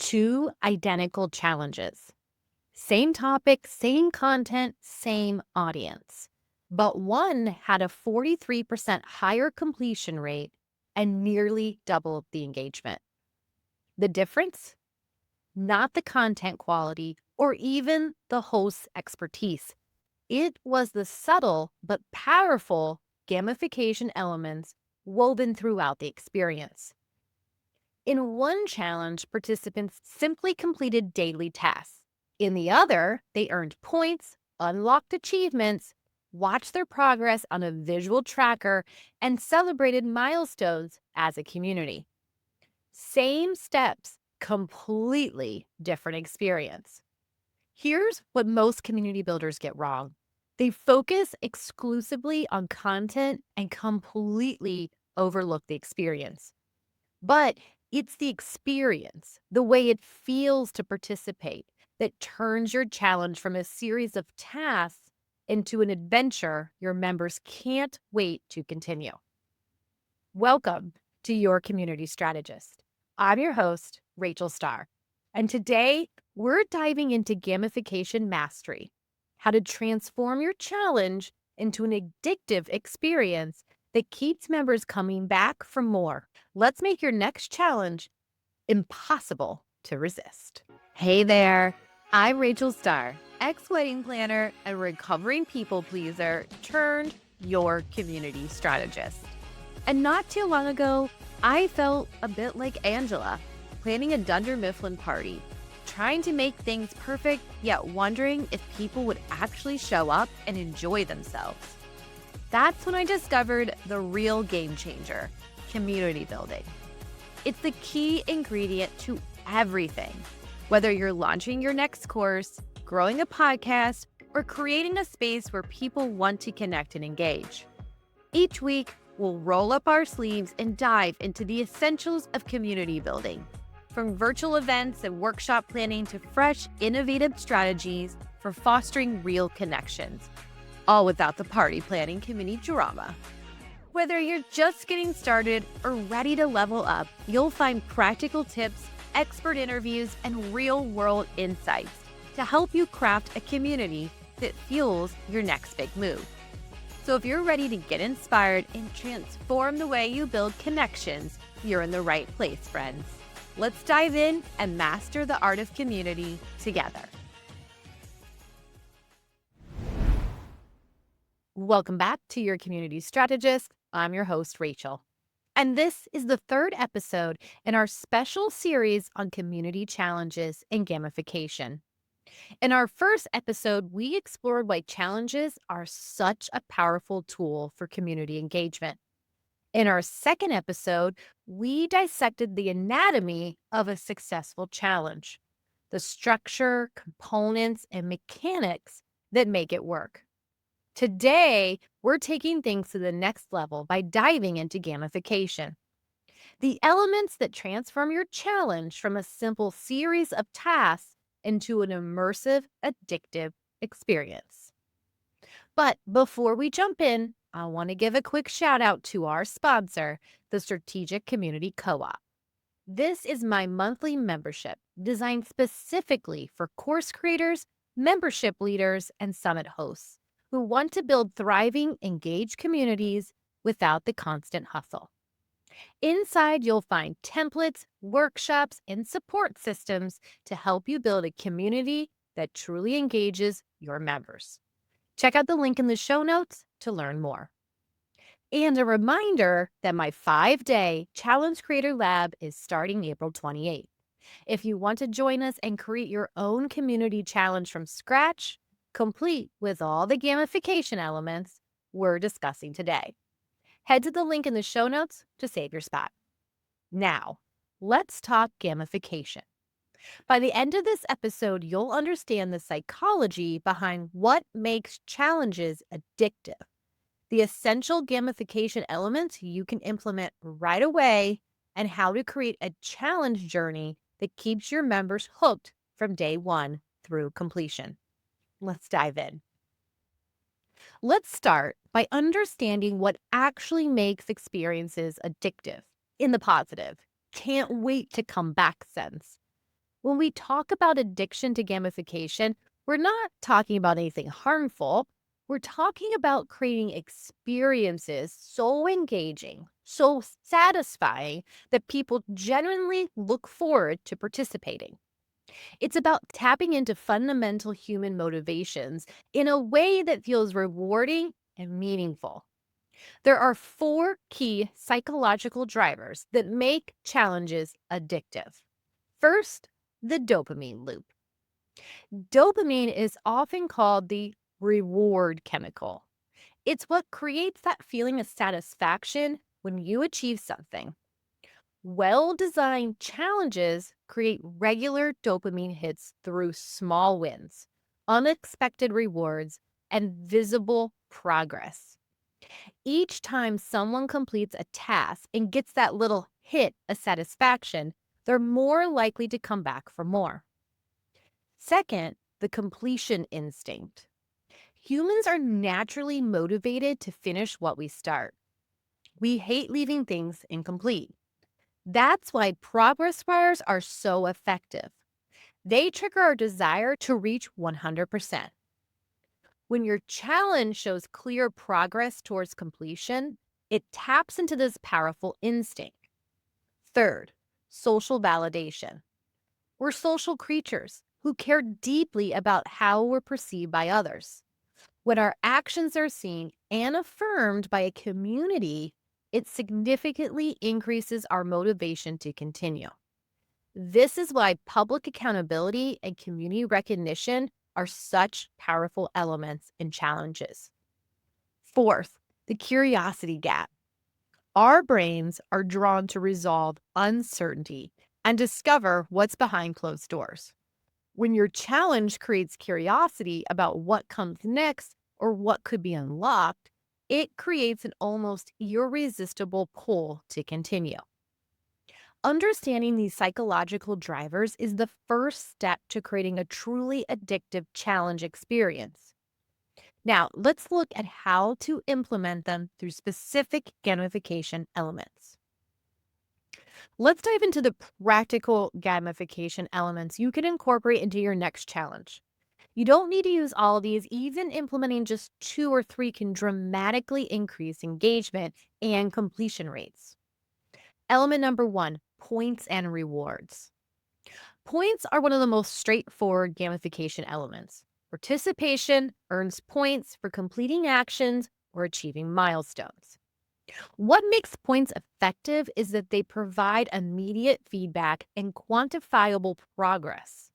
two identical challenges. Same topic, same content, same audience. But one had a 43% higher completion rate and nearly double the engagement. The difference? Not the content quality or even the host's expertise. It was the subtle but powerful gamification elements woven throughout the experience. In one challenge, participants simply completed daily tasks. In the other, they earned points, unlocked achievements, watched their progress on a visual tracker, and celebrated milestones as a community. Same steps, completely different experience. Here's what most community builders get wrong. They focus exclusively on content and completely overlook the experience. But it's the experience, the way it feels to participate, that turns your challenge from a series of tasks into an adventure your members can't wait to continue. Welcome to Your Community Strategist. I'm your host, Rachel Starr, and today we're diving into gamification mastery, how to transform your challenge into an addictive experience that keeps members coming back for more. Let's make your next challenge impossible to resist. Hey there, I'm Rachel Starr, ex-wedding planner and recovering people pleaser turned your community strategist. And not too long ago, I felt a bit like Angela, planning a Dunder Mifflin party, trying to make things perfect, yet wondering if people would actually show up and enjoy themselves. That's when I discovered the real game changer, community building. It's the key ingredient to everything. Whether you're launching your next course, growing a podcast, or creating a space where people want to connect and engage. Each week, we'll roll up our sleeves and dive into the essentials of community building, from virtual events and workshop planning to fresh, innovative strategies for fostering real connections, all without the party planning community drama. Whether you're just getting started or ready to level up, you'll find practical tips, expert interviews, and real-world insights to help you craft a community that fuels your next big move. So if you're ready to get inspired and transform the way you build connections, you're in the right place, friends. Let's dive in and master the art of community together. Welcome back to Your Community Strategist. I'm your host, Rachel. And this is the third episode in our special series on community challenges and gamification. In our first episode, we explored why challenges are such a powerful tool for community engagement. In our second episode, we dissected the anatomy of a successful challenge, the structure, components, and mechanics that make it work. Today, we're taking things to the next level by diving into gamification. The elements that transform your challenge from a simple series of tasks into an immersive, addictive experience. But before we jump in, I want to give a quick shout out to our sponsor, the Strategic Community Co-op. This is my monthly membership designed specifically for course creators, membership leaders, and summit hosts who want to build thriving, engaged communities without the constant hustle. Inside, you'll find templates, workshops, and support systems to help you build a community that truly engages your members. Check out the link in the show notes to learn more. And a reminder that my 5-day Challenge Creator Lab is starting April 28th. If you want to join us and create your own community challenge from scratch, complete with all the gamification elements we're discussing today, head to the link in the show notes to save your spot. Now, let's talk gamification. By the end of this episode, you'll understand the psychology behind what makes challenges addictive, the essential gamification elements you can implement right away, and how to create a challenge journey that keeps your members hooked from day one through completion. Let's dive in. Let's start by understanding what actually makes experiences addictive in the positive, can't wait to come back sense. When we talk about addiction to gamification, we're not talking about anything harmful. We're talking about creating experiences so engaging, so satisfying that people genuinely look forward to participating. It's about tapping into fundamental human motivations in a way that feels rewarding and meaningful. There are four key psychological drivers that make challenges addictive. First, the dopamine loop. Dopamine is often called the reward chemical. It's what creates that feeling of satisfaction when you achieve something. Well designed challenges create regular dopamine hits through small wins, unexpected rewards, and visible progress. Each time someone completes a task and gets that little hit of satisfaction, they're more likely to come back for more. Second, the completion instinct. Humans are naturally motivated to finish what we start. We hate leaving things incomplete. That's why progress bars are so effective. They trigger our desire to reach 100%. When your challenge shows clear progress towards completion, it taps into this powerful instinct. Third, social validation. We're social creatures who care deeply about how we're perceived by others. When our actions are seen and affirmed by a community, it significantly increases our motivation to continue. This is why public accountability and community recognition are such powerful elements in challenges. Fourth, the curiosity gap. Our brains are drawn to resolve uncertainty and discover what's behind closed doors. When your challenge creates curiosity about what comes next or what could be unlocked, it creates an almost irresistible pull to continue. Understanding these psychological drivers is the first step to creating a truly addictive challenge experience. Now, let's look at how to implement them through specific gamification elements. Let's dive into the practical gamification elements you can incorporate into your next challenge. You don't need to use all of these, even implementing just two or three can dramatically increase engagement and completion rates. Element number one, points and rewards. Points are one of the most straightforward gamification elements. Participation earns points for completing actions or achieving milestones. What makes points effective is that they provide immediate feedback and quantifiable progress.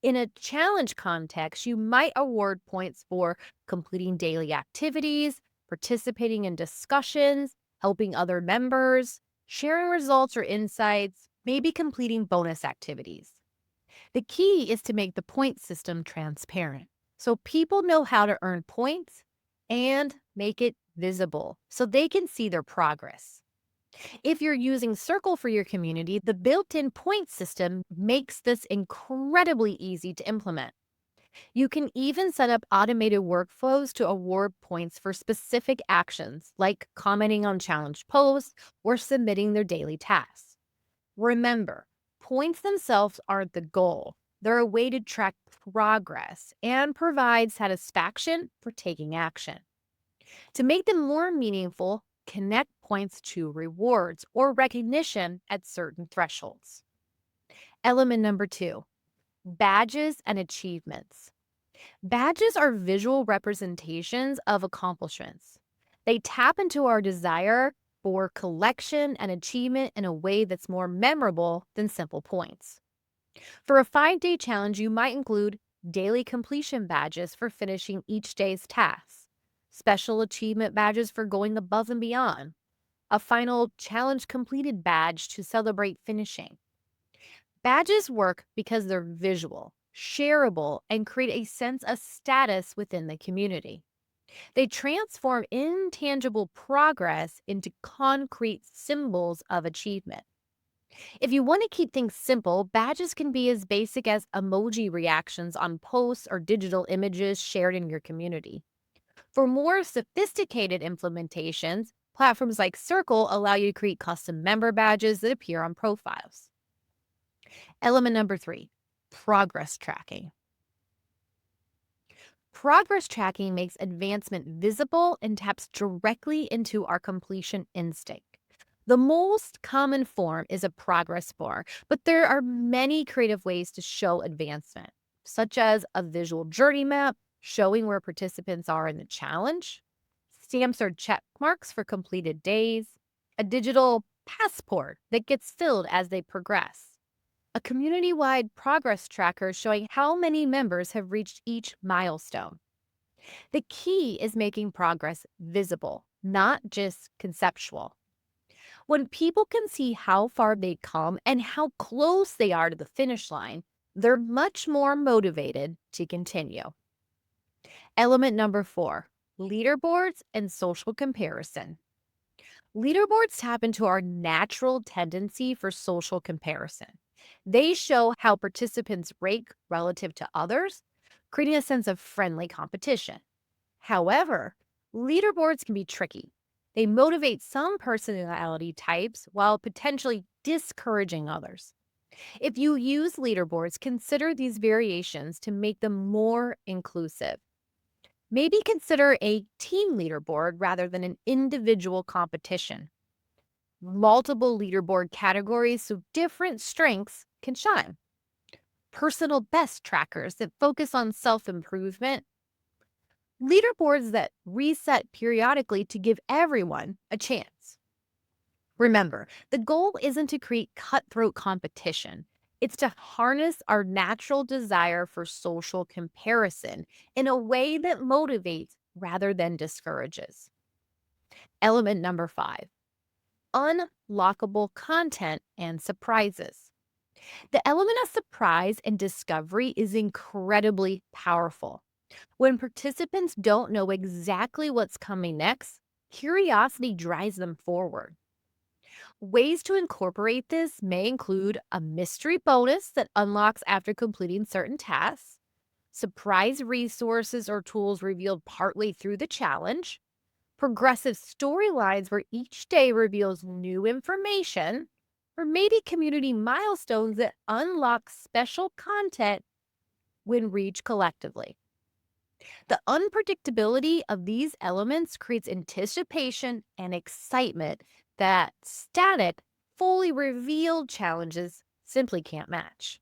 In a challenge context, you might award points for completing daily activities, participating in discussions, helping other members, sharing results or insights, maybe completing bonus activities. The key is to make the point system transparent so people know how to earn points and make it visible so they can see their progress. If you're using Circle for your community, the built in point system makes this incredibly easy to implement. You can even set up automated workflows to award points for specific actions, like commenting on challenge posts or submitting their daily tasks. Remember, points themselves aren't the goal. They're a way to track progress and provide satisfaction for taking action. To make them more meaningful, connect points to rewards or recognition at certain thresholds. Element number two, badges and achievements. Badges are visual representations of accomplishments. They tap into our desire for collection and achievement in a way that's more memorable than simple points. For a 5-day challenge, you might include daily completion badges for finishing each day's tasks, special achievement badges for going above and beyond, a final challenge completed badge to celebrate finishing. Badges work because they're visual, shareable, and create a sense of status within the community. They transform intangible progress into concrete symbols of achievement. If you want to keep things simple, badges can be as basic as emoji reactions on posts or digital images shared in your community. For more sophisticated implementations, platforms like Circle allow you to create custom member badges that appear on profiles. Element number three, Progress tracking. Progress tracking makes advancement visible and taps directly into our completion instinct. The most common form is a progress bar, but there are many creative ways to show advancement, such as a visual journey map showing where participants are in the challenge, stamps or check marks for completed days, a digital passport that gets filled as they progress, a community wide progress tracker showing how many members have reached each milestone. The key is making progress visible, not just conceptual. When people can see how far they come and how close they are to the finish line, they're much more motivated to continue. Element number 4, leaderboards and social comparison. Leaderboards tap into our natural tendency for social comparison. They show how participants rank relative to others, creating a sense of friendly competition. However, leaderboards can be tricky. They motivate some personality types while potentially discouraging others. If you use leaderboards, consider these variations to make them more inclusive. Maybe consider a team leaderboard rather than an individual competition. Multiple leaderboard categories so different strengths can shine. Personal best trackers that focus on self improvement. Leaderboards that reset periodically to give everyone a chance. Remember, the goal isn't to create cutthroat competition. It's to harness our natural desire for social comparison in a way that motivates rather than discourages. Element number 5, unlockable content and surprises. The element of surprise and discovery is incredibly powerful. When participants don't know exactly what's coming next, curiosity drives them forward. Ways to incorporate this may include a mystery bonus that unlocks after completing certain tasks, surprise resources or tools revealed partway through the challenge, progressive storylines where each day reveals new information, or maybe community milestones that unlock special content when reached collectively. The unpredictability of these elements creates anticipation and excitement that static, fully revealed challenges simply can't match.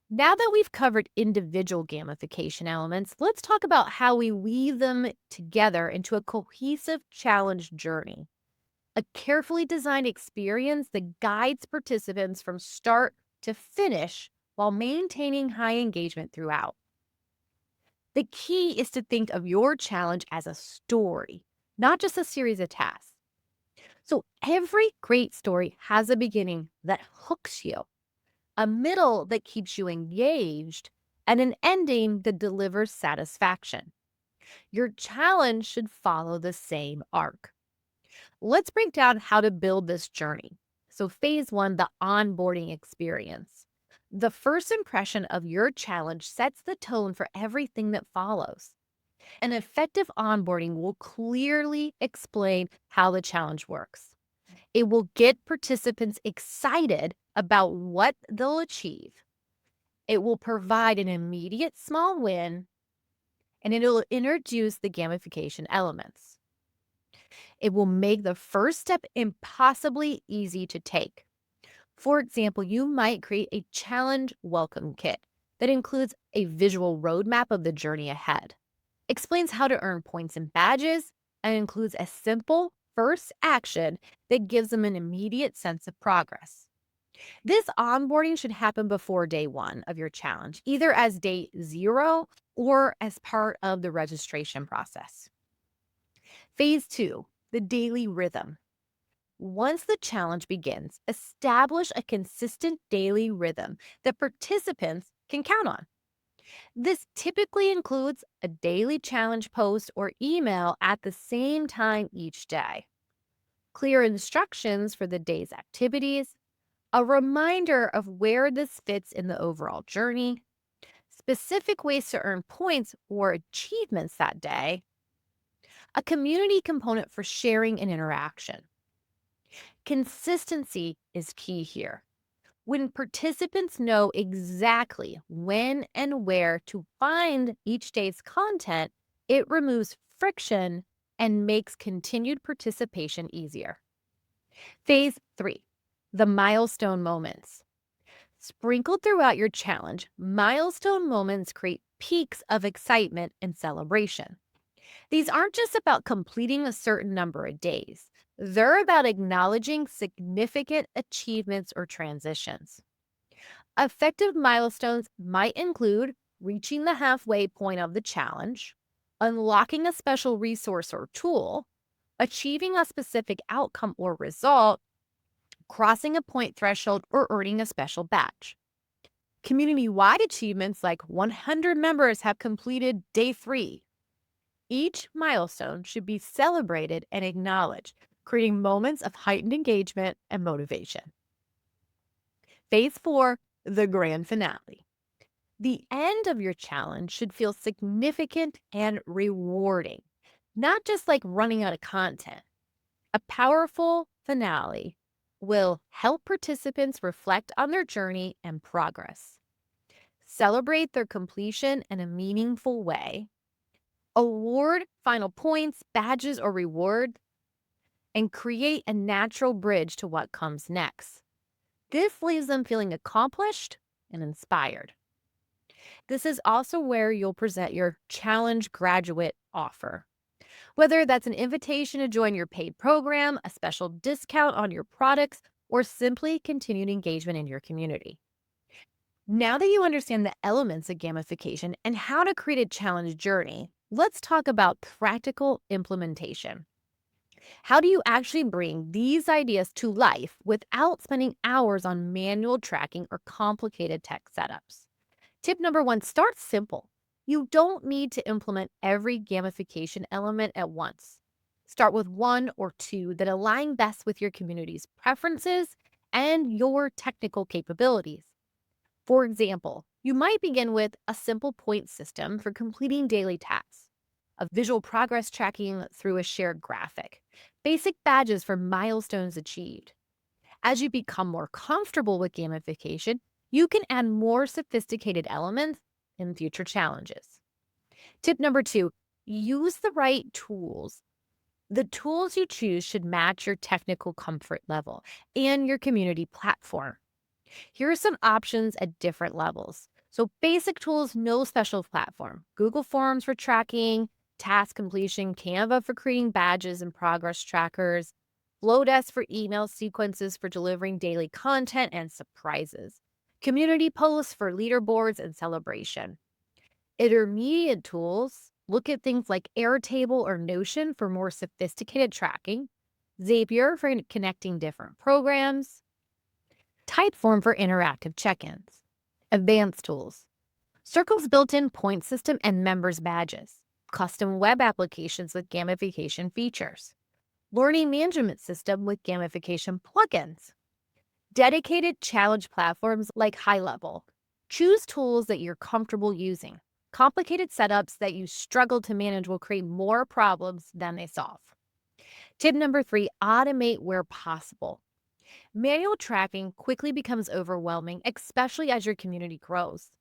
Now that we've covered individual gamification elements, let's talk about how we weave them together into a cohesive challenge journey, a carefully designed experience that guides participants from start to finish while maintaining high engagement throughout. The key is to think of your challenge as a story, not just a series of tasks. So every great story has a beginning that hooks you, a middle that keeps you engaged, and an ending that delivers satisfaction. Your challenge should follow the same arc. Let's break down how to build this journey. So, phase 1, the onboarding experience. The first impression of your challenge sets the tone for everything that follows. An effective onboarding will clearly explain how the challenge works. It will get participants excited about what they'll achieve. It will provide an immediate small win, and it'll introduce the gamification elements. It will make the first step impossibly easy to take. For example, you might create a challenge welcome kit that includes a visual roadmap of the journey ahead, explains how to earn points and badges, and includes a simple first action that gives them an immediate sense of progress. This onboarding should happen before day 1 of your challenge, either as day 0 or as part of the registration process. Phase 2, the daily rhythm. Once the challenge begins, establish a consistent daily rhythm that participants can count on. This typically includes a daily challenge post or email at the same time each day, clear instructions for the day's activities, a reminder of where this fits in the overall journey, specific ways to earn points or achievements that day, a community component for sharing and interaction. Consistency is key here. When participants know exactly when and where to find each day's content, it removes friction and makes continued participation easier. Phase 3, the milestone moments. Sprinkled throughout your challenge, milestone moments create peaks of excitement and celebration. These aren't just about completing a certain number of days, they're about acknowledging significant achievements or transitions. Effective milestones might include reaching the halfway point of the challenge, unlocking a special resource or tool, achieving a specific outcome or result, crossing a point threshold, or earning a special badge. Community wide achievements like 100 members have completed day 3. Each milestone should be celebrated and acknowledged, creating moments of heightened engagement and motivation. Phase 4, the grand finale. The end of your challenge should feel significant and rewarding, not just like running out of content. A powerful finale will help participants reflect on their journey and progress, celebrate their completion in a meaningful way, award final points, badges, or reward, and create a natural bridge to what comes next. This leaves them feeling accomplished and inspired. This is also where you'll present your challenge graduate offer. Whether that's an invitation to join your paid program, a special discount on your products, or simply continued engagement in your community. Now that you understand the elements of gamification and how to create a challenge journey, let's talk about practical implementation. How do you actually bring these ideas to life without spending hours on manual tracking or complicated tech setups? Tip number 1, start simple. You don't need to implement every gamification element at once. Start with 1 or 2 that align best with your community's preferences and your technical capabilities. For example, you might begin with a simple point system for completing daily tasks, a visual progress tracking through a shared graphic, basic badges for milestones achieved. As you become more comfortable with gamification, you can add more sophisticated elements in future challenges. Tip number 2, use the right tools. The tools you choose should match your technical comfort level and your community platform. Here are some options at different levels. So basic tools, no special platform. Google Forms for tracking, task completion, Canva for creating badges and progress trackers, Flowdesk for email sequences for delivering daily content and surprises, community posts for leaderboards and celebration. Intermediate tools, look at things like Airtable or Notion for more sophisticated tracking, Zapier for connecting different programs, Typeform for interactive check-ins. Advanced tools, Circle's built-in point system and members badges, custom web applications with gamification features, learning management system with gamification plugins, dedicated challenge platforms like High Level. Choose tools that you're comfortable using. Complicated setups that you struggle to manage will create more problems than they solve. Tip number 3, automate where possible. Manual tracking quickly becomes overwhelming, especially as your community grows.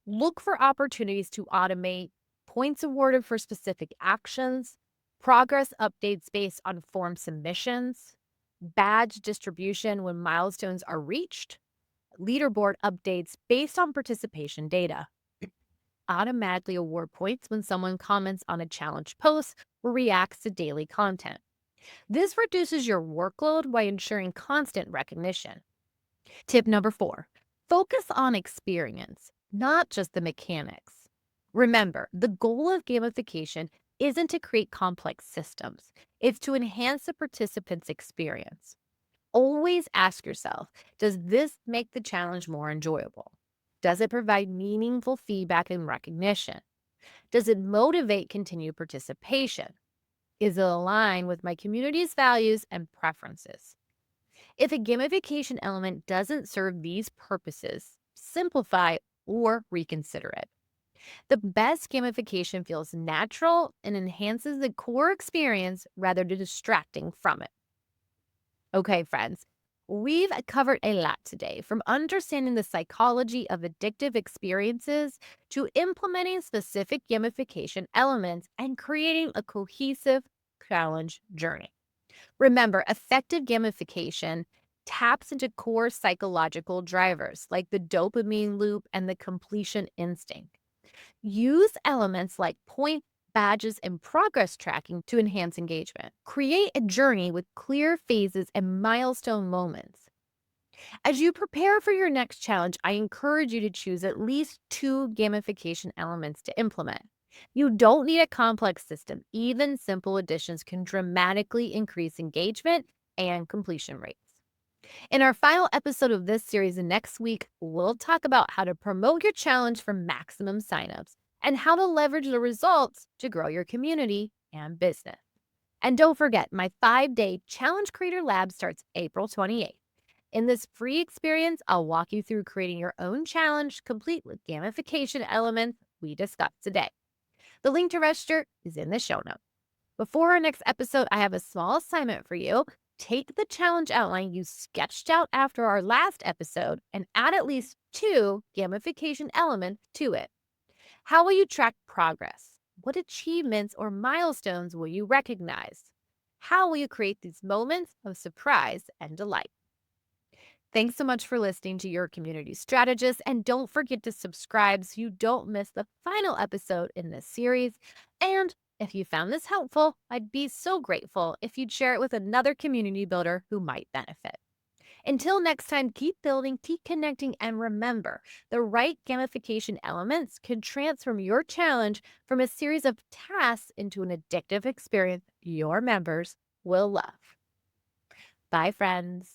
Look for opportunities to automate points awarded for specific actions, progress updates based on form submissions, badge distribution when milestones are reached, leaderboard updates based on participation data. Automatically award points when someone comments on a challenge post or reacts to daily content. This reduces your workload while ensuring constant recognition. Tip number 4, focus on experience, not just the mechanics. Remember, the goal of gamification isn't to create complex systems, it's to enhance the participant's experience. Always ask yourself, does this make the challenge more enjoyable? Does it provide meaningful feedback and recognition? Does it motivate continued participation? Is it aligned with my community's values and preferences? If a gamification element doesn't serve these purposes, simplify or reconsider it. The best gamification feels natural and enhances the core experience rather than distracting from it. Okay, friends, We've covered a lot today, from understanding the psychology of addictive experiences to implementing specific gamification elements and creating a cohesive challenge journey. Remember, effective gamification taps into core psychological drivers like the dopamine loop and the completion instinct. Use elements like point badges and progress tracking to enhance engagement. Create a journey with clear phases and milestone moments. As you prepare for your next challenge, I encourage you to choose at least two gamification elements to implement. You don't need a complex system. Even simple additions can dramatically increase engagement and completion rates. In our final episode of this series next week, we'll talk about how to promote your challenge for maximum signups and how to leverage the results to grow your community and business. And don't forget, my 5-day Challenge Creator Lab starts April 28th. In this free experience, I'll walk you through creating your own challenge complete with gamification elements we discussed today. The link to register is in the show notes. Before our next episode, I have a small assignment for you. Take the challenge outline you sketched out after our last episode and add at least two gamification elements to it. How will you track progress? What achievements or milestones will you recognize? How will you create these moments of surprise and delight? Thanks so much for listening to Your Community Strategist, and don't forget to subscribe so you don't miss the final episode in this series. And if you found this helpful, I'd be so grateful if you'd share it with another community builder who might benefit. Until next time, keep building, keep connecting, and remember, the right gamification elements can transform your challenge from a series of tasks into an addictive experience your members will love. Bye, friends.